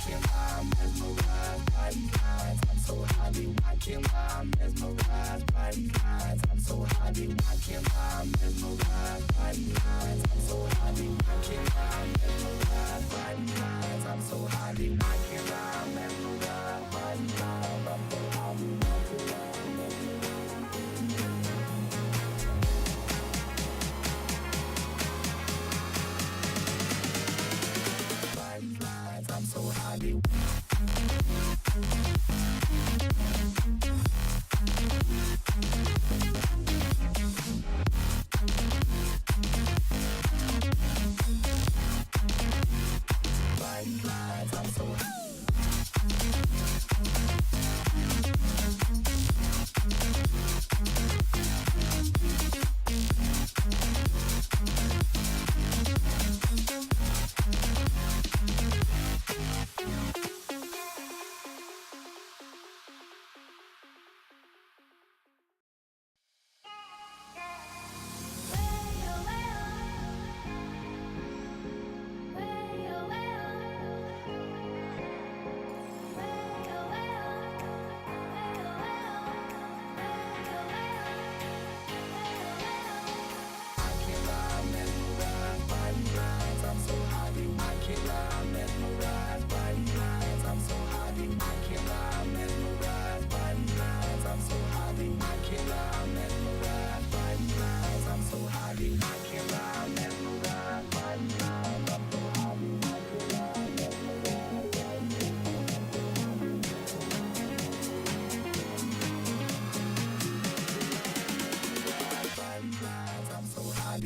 watching while I'm mesmerized by these lines. I'm so high, be watching while I'm mesmerized by these lines. I'm so high, be watching while I'm mesmerized by these lines. I'm so high, be watching while I'm mesmerized by these lines. I'm so high, be watching while I'm mesmerized by these lines. I'm so high, be watching while I'm mesmerized by these lines. I'm so high, be I'm so high,